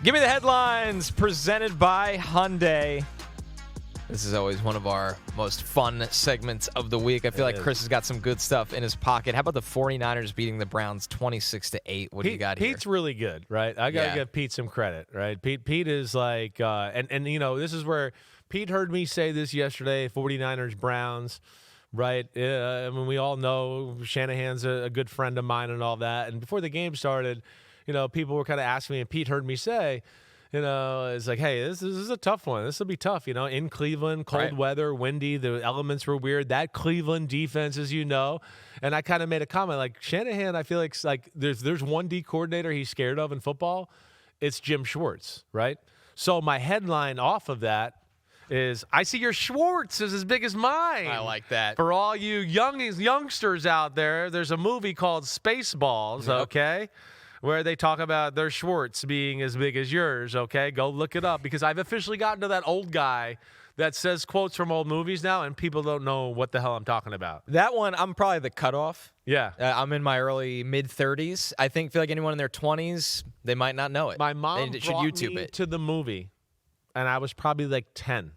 Give me the headlines presented by Hyundai. This is always one of our most fun segments of the week. I feel like Chris has got some good stuff in his pocket. How about the 49ers beating the Browns 26-8? What do you got here? Pete's really good, right? I got to give Pete some credit, right? Pete is like, and you know, this is where Pete heard me say this yesterday, 49ers, Browns, right? I mean, we all know Shanahan's a good friend of mine and all that. And before the game started, you know, people were kind of asking me, and Pete heard me say, you know, it's like, hey, this is a tough one. This will be tough, you know, in Cleveland, cold weather, windy. The elements were weird. That Cleveland defense, as you know. And I kind of made a comment, like, Shanahan, I feel like there's one D coordinator he's scared of in football. It's Jim Schwartz, right? So my headline off of that is, I see your Schwartz is as big as mine. I like that. For all you youngsters out there, there's a movie called Spaceballs, okay? Where they talk about their Schwartz being as big as yours, okay? Go look it up, because I've officially gotten to that old guy that says quotes from old movies now, and people don't know what the hell I'm talking about. That one, I'm probably the cutoff. Yeah. I'm in my early, mid-30s. I feel like anyone in their 20s, they might not know it. My mom should brought YouTube me it. to the movie, and I was probably like 10.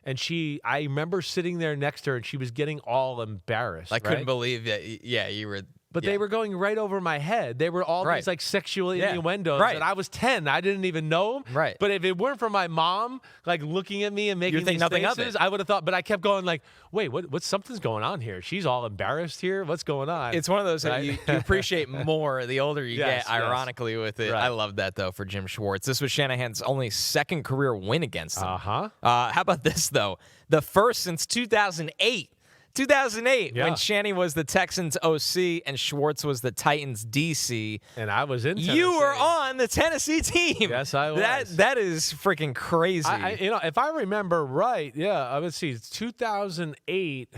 And I remember sitting there next to her, and she was getting all embarrassed. I couldn't believe that. Yeah, you were. But they were going right over my head. They were all these like sexual innuendos. Right. And I was 10. I didn't even know them. Right. But if it weren't for my mom like looking at me and making these nothing of faces, it. I would have thought. But I kept going like, wait, what? Something's going on here. She's all embarrassed here. What's going on? It's one of those that you appreciate more the older you get, ironically, with it. Right. I love that, though, for Jim Schwartz. This was Shanahan's only second career win against him. Uh-huh. How about this, though? The first since 2008. 2008, when Shanny was the Texans OC and Schwartz was the Titans DC. And I was in Tennessee. You were on the Tennessee team. Yes, I was. That is freaking crazy. You know, if I remember right, let's see, it's 2008.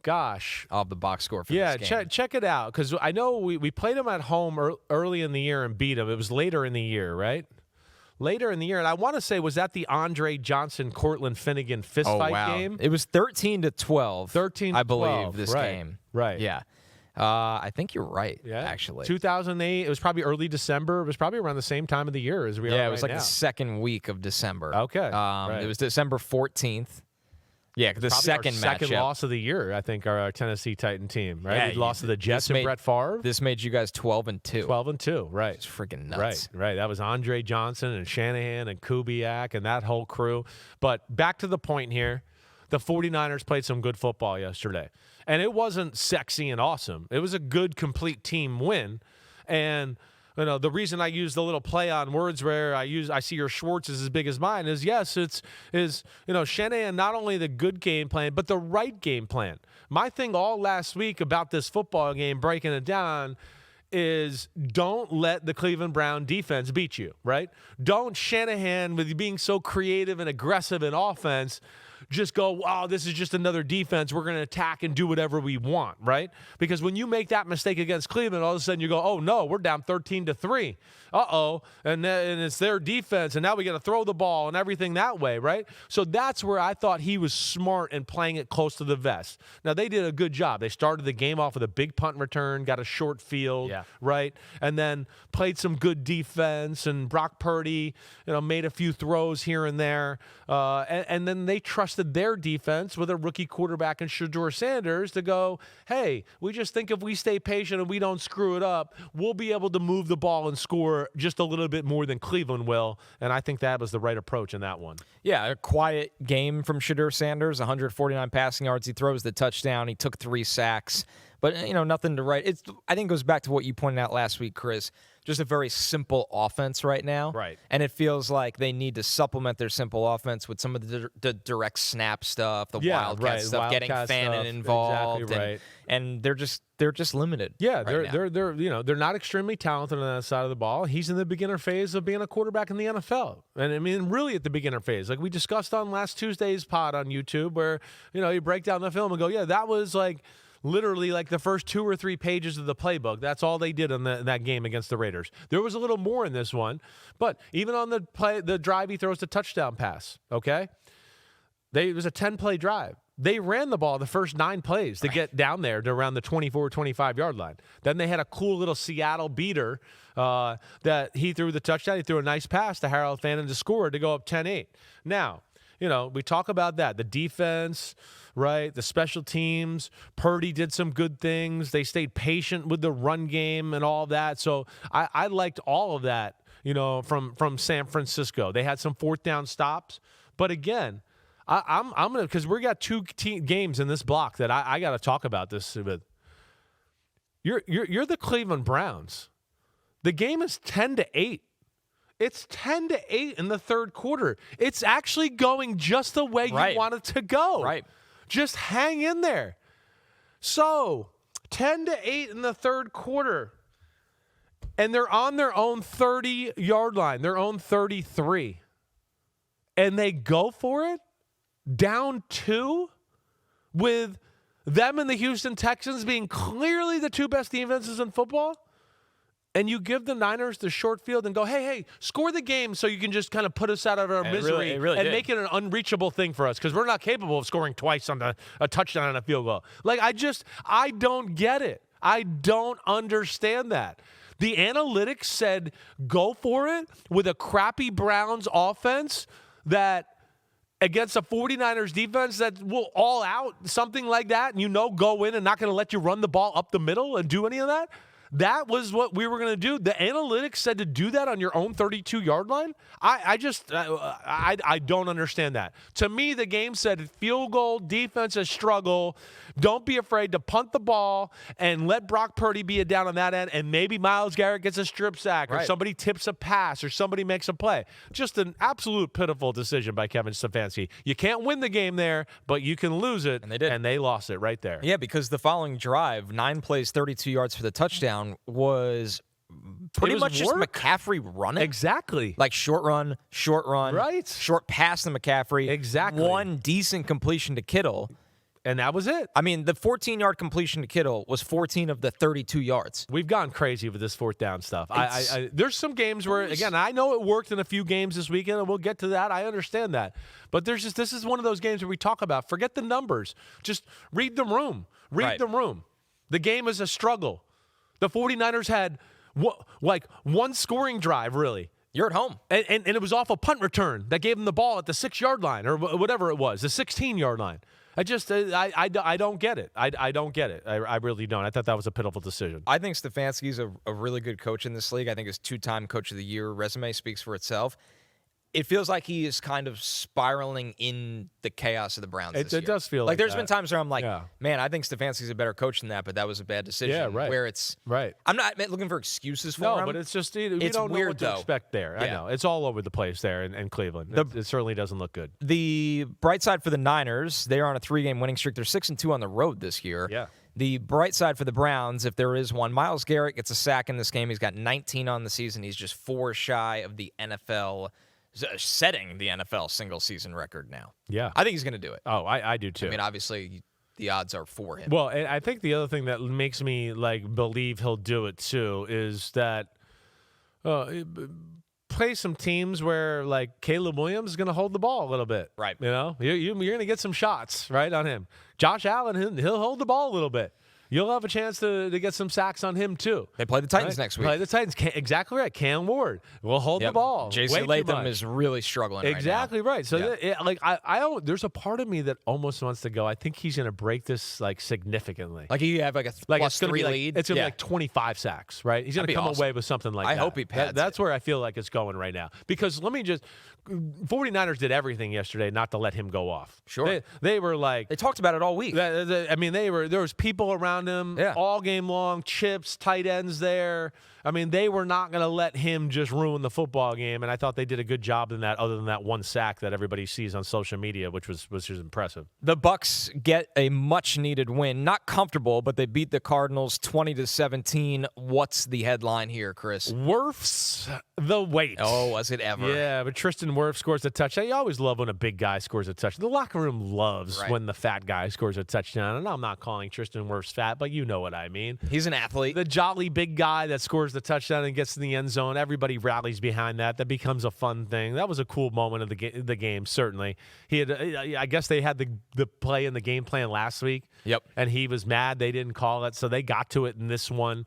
Gosh. I'll have the box score for this game. Check it out, because I know we played them at home early in the year and beat them. It was later in the year, right? Later in the year, and I want to say, was that the Andre Johnson, Cortland Finnegan fistfight game? It was 13-12. 13-12, I believe, this game. Right. Yeah. I think you're right, yeah. actually. 2008, it was probably early December. It was probably around the same time of the year as we are right now. Yeah, it was like the second week of December. Okay. It was December 14th. Yeah, the second loss of the year, I think, our Tennessee Titan team, right? Yeah, we lost to the Jets and Brett Favre. This made you guys 12-2. 12-2, right. It's freaking nuts. Right. That was Andre Johnson and Shanahan and Kubiak and that whole crew. But back to the point here, the 49ers played some good football yesterday. And it wasn't sexy and awesome. It was a good, complete team win. And you know, the reason I use the little play on words where I see your Schwartz is as big as mine is, yes, you know, Shanahan, not only the good game plan, but the right game plan. My thing all last week about this football game, breaking it down, is don't let the Cleveland Brown defense beat you, right? Don't Shanahan, with you being so creative and aggressive in offense, just go, wow, this is just another defense. We're going to attack and do whatever we want, right? Because when you make that mistake against Cleveland, all of a sudden you go, oh, no, we're down 13-3. Uh-oh. And it's their defense, and now we got to throw the ball and everything that way, right? So that's where I thought he was smart in playing it close to the vest. Now, they did a good job. They started the game off with a big punt return, got a short field, right? And then played some good defense, and Brock Purdy, you know, made a few throws here and there. And then they trusted their defense with a rookie quarterback in Shedeur Sanders to go, hey, we just think if we stay patient and we don't screw it up, we'll be able to move the ball and score just a little bit more than Cleveland will. And I think that was the right approach in that one. Yeah, a quiet game from Shedeur Sanders, 149 passing yards. He throws the touchdown. He took 3 sacks. But, you know, nothing to write. I think it goes back to what you pointed out last week, Chris. Just a very simple offense right now. Right. And it feels like they need to supplement their simple offense with some of the direct snap stuff, the wildcat stuff, getting Fannin involved. Exactly right. And they're just limited. Yeah, they're you know, they're not extremely talented on that side of the ball. He's in the beginner phase of being a quarterback in the NFL. And I mean, really at the beginner phase. Like we discussed on last Tuesday's pod on YouTube, where, you know, you break down the film and go, yeah, that was like literally like the first 2 or 3 pages of the playbook. That's all they did in that game against the Raiders. There was a little more in this one, but even on the drive, he throws the touchdown pass, okay? It was a 10-play drive. they ran the ball the first 9 plays to get down there to around the 24, 25-yard line. Then they had a cool little Seattle beater that he threw the touchdown. He threw a nice pass to Harold Fannin to score to go up 10-8. Now, we talk about that. The defense, right? The special teams. Purdy did some good things. They stayed patient with the run game and all that. So I liked all of that, from San Francisco. They had some fourth down stops. But again, I'm gonna, because we got 2 games in this block that I got to talk about this with. You're the Cleveland Browns. The game is 10-8. It's 10-8 in the third quarter. It's actually going just the way you want it to go. Right. Just hang in there. So 10-8 in the third quarter, and they're on their own 30-yard line, their own 33, and they go for it. Down 2 with them and the Houston Texans being clearly the 2 best defenses in football, and you give the Niners the short field and go, hey, score the game so you can just kind of put us out of our misery and make it an unreachable thing for us because we're not capable of scoring twice on a touchdown and a field goal. Like, I don't get it. I don't understand that. The analytics said go for it with a crappy Browns offense that against a 49ers defense that will all out, something like that, and go in and not going to let you run the ball up the middle and do any of that. That was what we were going to do. The analytics said to do that on your own 32-yard line. I don't understand that. To me, the game said field goal, defensive struggle. Don't be afraid to punt the ball and let Brock Purdy be down on that end, and maybe Myles Garrett gets a strip sack or somebody tips a pass or somebody makes a play. Just an absolute pitiful decision by Kevin Stefanski. You can't win the game there, but you can lose it, and they did. And they lost it right there. Yeah, because the following drive, 9 plays, 32 yards for the touchdown, was pretty much just McCaffrey running. Exactly. Like short run, right? Short pass to McCaffrey. Exactly. 1 decent completion to Kittle. And that was it. I mean, the 14-yard completion to Kittle was 14 of the 32 yards. We've gone crazy with this fourth down stuff. There's some games where, again, I know it worked in a few games this weekend, and we'll get to that. I understand that. But this is one of those games where we talk about, forget the numbers. Just read the room. Read the room. The game is a struggle. The 49ers had, one scoring drive, really. You're at home. And it was off a punt return that gave them the ball at the 6-yard line or whatever it was, the 16-yard line. I don't get it. I don't get it. I really don't. I thought that was a pitiful decision. I think Stefanski's a really good coach in this league. I think his 2-time Coach of the Year resume speaks for itself. It feels like he is kind of spiraling in the chaos of the Browns this year. It does feel like there's that. been times where I'm like, man, I think Stefanski's a better coach than that, but that was a bad decision. Yeah, right. Where it's right. I'm not looking for excuses for him. No, but it's just we it's don't know weird, what to though. expect there. Yeah. I know. It's all over the place there in Cleveland. It certainly doesn't look good. The bright side for the Niners, they are on a 3-game winning streak. They're 6-2 on the road this year. Yeah. The bright side for the Browns, if there is one, Myles Garrett gets a sack in this game. He's got 19 on the season. He's just 4 shy of the NFL setting the NFL single-season record now. Yeah. I think he's going to do it. Oh, I do too. I mean, obviously, the odds are for him. Well, and I think the other thing that makes me believe he'll do it too is that play some teams where Caleb Williams is going to hold the ball a little bit. Right. You're going to get some shots right on him. Josh Allen, he'll hold the ball a little bit. You'll have a chance to get some sacks on him, too. They play the Titans next week. Play the Titans. Exactly right. Cam Ward will hold the ball. J.C. Latham is really struggling exactly right now. Right. So, there's a part of me that almost wants to go, I think he's going to break this, significantly. You have a +3 lead. It's going to be 25 sacks, right? He's going to come away with something like that. I hope he pads That's where I feel like it's going right now. Because 49ers did everything yesterday not to let him go off. Sure. They were they talked about it all week. There was people around him all game long, chips, tight ends there. They were not going to let him just ruin the football game, and I thought they did a good job in that, other than that one sack that everybody sees on social media, which was just impressive. The Bucs get a much-needed win. Not comfortable, but they beat the Cardinals 20-17. What's the headline here, Chris? Wirfs the wait. Oh, was it ever? Yeah, but Tristan Wirfs scores a touchdown. You always love when a big guy scores a touchdown. The locker room loves when the fat guy scores a touchdown, and I'm not calling Tristan Wirfs fat, but you know what I mean. He's an athlete. The jolly big guy that scores scores the touchdown and gets in the end zone. Everybody rallies behind that. That becomes a fun thing. That was a cool moment of the game, certainly. I guess they had the play in the game plan last week. Yep. And he was mad they didn't call it, so they got to it in this one.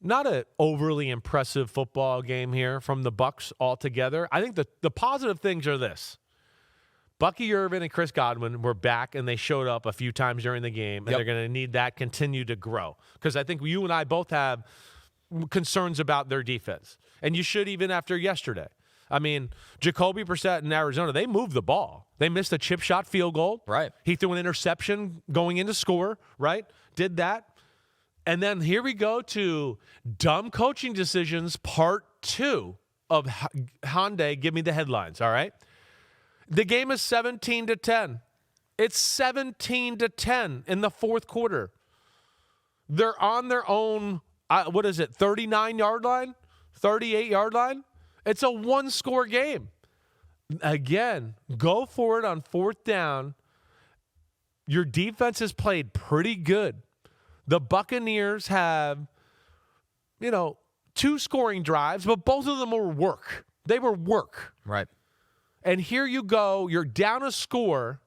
Not an overly impressive football game here from the Bucs altogether. I think the positive things are this. Bucky Irvin and Chris Godwin were back, and they showed up a few times during the game, and they're going to need that continue to grow. Because I think you and I both have concerns about their defense, and you should even after yesterday. I mean, Jacoby Brissett in Arizona, they moved the ball. They missed a chip shot field goal. Right. He threw an interception going in to score, right? Did that. And then here we go to dumb coaching decisions, part 2 of Hyundai. Give me the headlines, all right? The game is 17-10. It's 17-10 in the fourth quarter. They're on their own, 39-yard line? 38-yard line? It's a one-score game. Again, go for it on fourth down. Your defense has played pretty good. The Buccaneers have, 2 scoring drives, but both of them were work. They were work. Right. And here you go, you're down a score,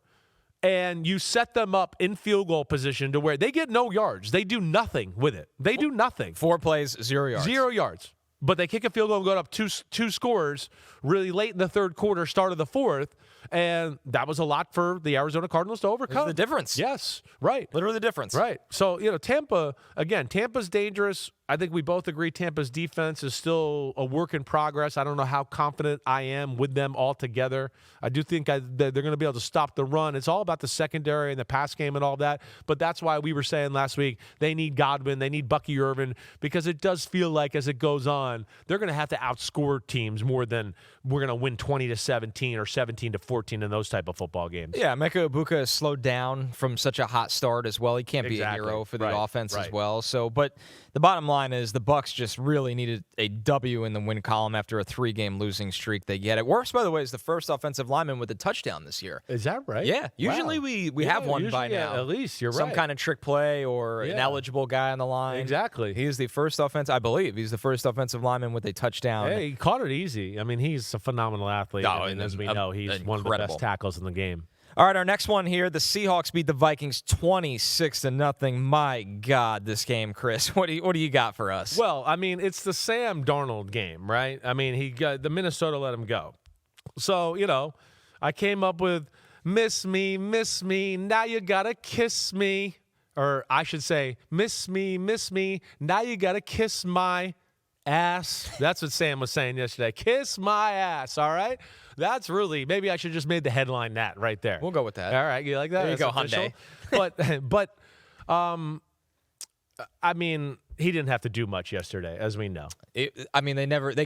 and you set them up in field goal position to where they get no yards. They do nothing with it. They do nothing. 4 plays, 0 yards. 0 yards. But they kick a field goal and go up two scores really late in the third quarter, start of the fourth, and that was a lot for the Arizona Cardinals to overcome. There's the difference. Yes, right. Literally the difference. Right. So, Tampa, again, Tampa's dangerous. I think we both agree Tampa's defense is still a work in progress. I don't know how confident I am with them altogether. I do think that they're going to be able to stop the run. It's all about the secondary and the pass game and all that. But that's why we were saying last week they need Godwin, they need Bucky Irvin, because it does feel like as it goes on, they're going to have to outscore teams more than we're going to win 20-17 or 17-14 in those type of football games. Yeah, Emeka Egbuka has slowed down from such a hot start as well. He can't be a hero for the offense as well. So, but the bottom line is the Bucs just really needed a W in the win column after a 3-game losing streak. They get it. Wirfs, by the way, is the first offensive lineman with a touchdown this year. Is that right? Yeah. Usually we have one by now. At least you're right. Some kind of trick play or an eligible guy on the line. Exactly. He is the first I believe he's the first offensive lineman with a touchdown. Hey, he caught it easy. I mean, he's a phenomenal athlete. And as we know, he's one of the best tackles in the game. All right, our next one here, the Seahawks beat the Vikings 26-0. My God, this game, Chris. What do you got for us? Well, I mean, it's the Sam Darnold game, right? I mean, the Minnesota let him go. So, I came up with miss me, now you gotta kiss me. Or I should say, miss me, now you gotta kiss my ass. That's what Sam was saying yesterday. Kiss my ass, all right? That's really, maybe I should just made the headline that right there. We'll go with that. All right, you like that? There you go, official. Hyundai. But I mean, he didn't have to do much yesterday, as we know. They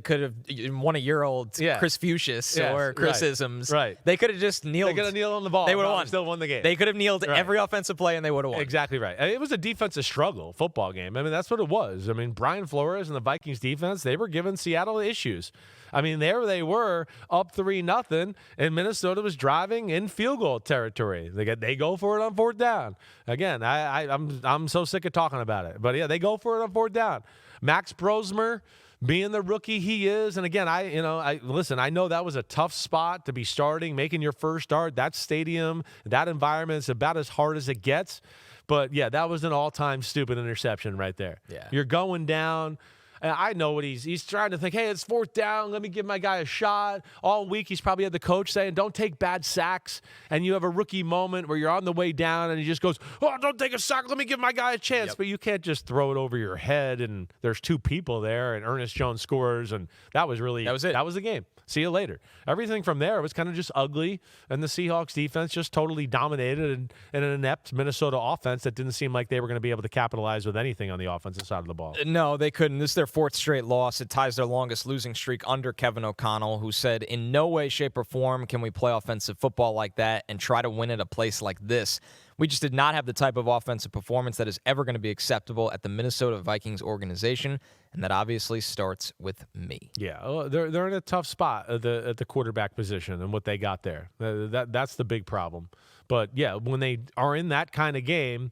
could have won a year-old Chris Fuchs or Chris-isms. Right. They could have just kneeled. They could have kneeled on the ball. They would have won. Still won the game. They could have kneeled every offensive play, and they would have won. Exactly right. It was a defensive struggle football game. I mean, that's what it was. I mean, Brian Flores and the Vikings defense, they were giving Seattle issues. I mean, there they were up 3-0, and Minnesota was driving in field goal territory. They go for it on fourth down. Again, I'm so sick of talking about it. But, yeah, they go for it on fourth down. Max Brosmer, being the rookie he is, and again, I know that was a tough spot to be starting, making your first start. That stadium, that environment is about as hard as it gets. But, yeah, that was an all-time stupid interception right there. Yeah. You're going down. And I know what he's trying to think, hey, it's fourth down. Let me give my guy a shot. All week he's probably had the coach saying, don't take bad sacks. And you have a rookie moment where you're on the way down and he just goes, oh, don't take a sack. Let me give my guy a chance. Yep. But you can't just throw it over your head. And there's 2 people there and Ernest Jones scores. And that was it. That was the game. See you later. Everything from there was kind of just ugly. And the Seahawks defense just totally dominated in an inept Minnesota offense that didn't seem like they were going to be able to capitalize with anything on the offensive side of the ball. No, they couldn't. This is their 4th straight loss. It ties their longest losing streak under Kevin O'Connell, who said, in no way, shape, or form can we play offensive football like that and try to win at a place like this. We just did not have the type of offensive performance that is ever going to be acceptable at the Minnesota Vikings organization, and that obviously starts with me. Yeah, they're in a tough spot at the quarterback position and what they got there. That's the big problem. But, yeah, when they are in that kind of game,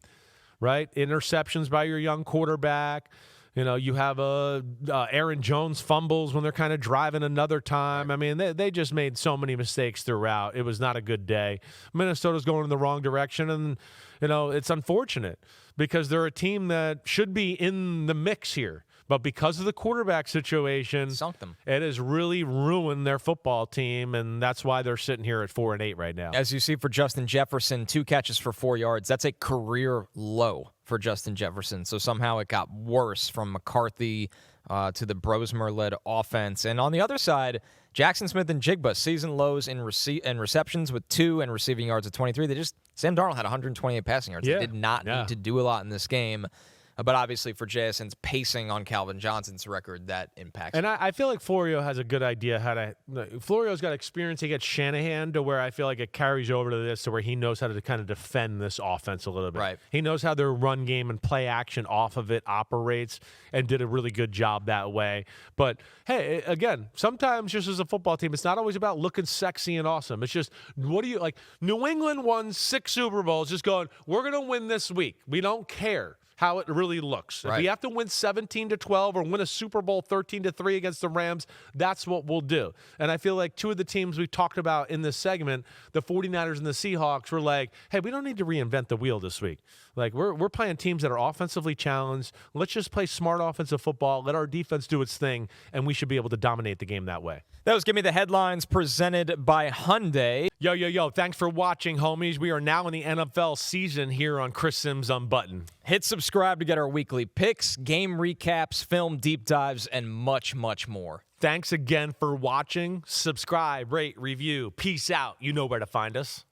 right, interceptions by your young quarterback, You have Aaron Jones fumbles when they're kind of driving another time. I mean, they just made so many mistakes throughout. It was not a good day. Minnesota's going in the wrong direction, and it's unfortunate because they're a team that should be in the mix here. But because of the quarterback situation, sunk them. It has really ruined their football team, and that's why they're sitting here at 4-8 right now. As you see for Justin Jefferson, 2 catches for 4 yards. That's a career low for Justin Jefferson. So somehow it got worse from McCarthy to the Brosmer-led offense. And on the other side, Jackson Smith and Jigba, season lows in receptions with 2 and receiving yards at 23. Sam Darnold had 128 passing yards. They did not need to do a lot in this game. But obviously for JSN's pacing on Calvin Johnson's record, that impacts. And I feel like Florio has a good idea Florio's got experience against Shanahan to where I feel like it carries over to this to where he knows how to kind of defend this offense a little bit. Right. He knows how their run game and play action off of it operates and did a really good job that way. But, hey, again, sometimes just as a football team, it's not always about looking sexy and awesome. It's just, New England won 6 Super Bowls just going, we're going to win this week. We don't care how it really looks. Right. If we have to win 17-12 or win a Super Bowl 13-3 against the Rams, that's what we'll do. And I feel like 2 of the teams we talked about in this segment, the 49ers and the Seahawks, were like, hey, we don't need to reinvent the wheel this week. Like, we're playing teams that are offensively challenged. Let's just play smart offensive football, let our defense do its thing, and we should be able to dominate the game that way. That was Give Me the Headlines presented by Hyundai. Yo. Thanks for watching, homies. We are now in the NFL season here on Chris Simms Unbuttoned. Hit subscribe to get our weekly picks, game recaps, film deep dives, and much, much more. Thanks again for watching. Subscribe, rate, review. Peace out. You know where to find us.